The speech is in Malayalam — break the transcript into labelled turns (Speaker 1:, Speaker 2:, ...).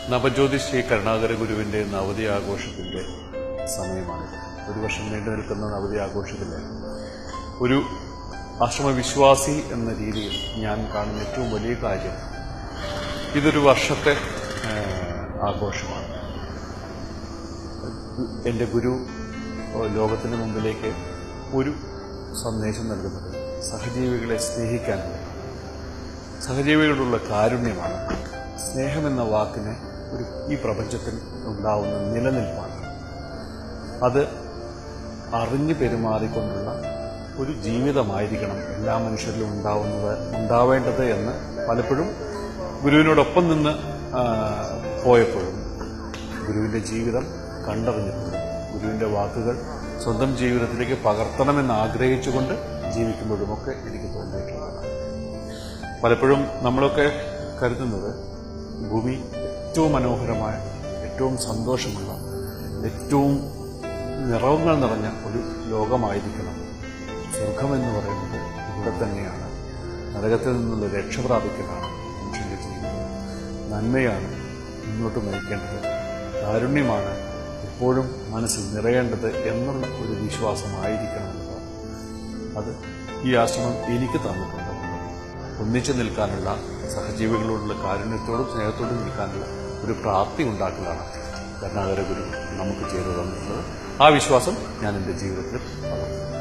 Speaker 1: നവജ്യോതി ശ്രീ കരുണാകര ഗുരുവിൻ്റെ നവതി ആഘോഷത്തിൻ്റെ സമയമാണിത്. ഒരു വർഷം നീണ്ടു നിൽക്കുന്ന നവതി ആഘോഷത്തിലെ ഒരു ആശ്രമവിശ്വാസി എന്ന രീതിയിൽ ഞാൻ കാണുന്ന ഏറ്റവും വലിയ കാര്യം ഇതൊരു വർഷത്തെ ആഘോഷമാണ്. എൻ്റെ ഗുരു ലോകത്തിന് മുമ്പിലേക്ക് ഒരു സന്ദേശം നൽകുന്നത് സഹജീവികളെ സ്നേഹിക്കാനുള്ള, സഹജീവികളോടുള്ള കാരുണ്യമാണ്. സ്നേഹമെന്ന വാക്കിന് ഈ പ്രപഞ്ചത്തിൽ ഉണ്ടാവുന്ന നിലനിൽപ്പാണ്. അത് അറിഞ്ഞു പെരുമാറിക്കൊണ്ടുള്ള ഒരു ജീവിതമായിരിക്കണം എല്ലാ മനുഷ്യരിലും ഉണ്ടാവേണ്ടത് എന്ന് പലപ്പോഴും ഗുരുവിനോടൊപ്പം നിന്ന് പോയപ്പോഴും ഗുരുവിൻ്റെ ജീവിതം കണ്ടറിഞ്ഞിട്ടുണ്ട്. ഗുരുവിൻ്റെ വാക്കുകൾ സ്വന്തം ജീവിതത്തിലേക്ക് പകർത്തണമെന്ന് ആഗ്രഹിച്ചുകൊണ്ട് ജീവിക്കുമ്പോഴുമൊക്കെ എനിക്ക് തോന്നിയിട്ടുള്ളതാണ്. പലപ്പോഴും നമ്മളൊക്കെ കരുതുന്നത് ഭൂമി ഏറ്റവും മനോഹരമായ, ഏറ്റവും സന്തോഷമുള്ള, ഏറ്റവും നിറങ്ങൾ നിറഞ്ഞ ഒരു ലോകമായിരിക്കണം. സ്വർഗമെന്ന് പറയുന്നത് ഇവിടെ തന്നെയാണ്. നരകത്തിൽ നിന്നുള്ള രക്ഷ പ്രാപിക്കലാണ് മനുഷ്യൻ്റെ ജീവിതം. നന്മയാണ് മുന്നോട്ട് നയിക്കേണ്ടത്, കാരുണ്യമാണ് എപ്പോഴും മനസ്സിൽ നിറയേണ്ടത് എന്നുള്ള ഒരു വിശ്വാസമായിരിക്കണമെന്നത് അത് ഈ ആശ്രമം എനിക്ക് തന്നിട്ടുണ്ട്. ഒന്നിച്ചു നിൽക്കാനുള്ള, സഹജീവികളോടുള്ള കാരുണ്യത്തോടും സ്നേഹത്തോടും നിൽക്കാനുള്ള ഒരു പ്രാപ്തി ഉണ്ടാക്കലാണ് കരുണാകര ഗുരു നമുക്ക് ചെയ്തു തന്നിട്ടുള്ളത്. ആ വിശ്വാസം ഞാൻ എൻ്റെ ജീവിതത്തിൽ വളർത്തുന്നു.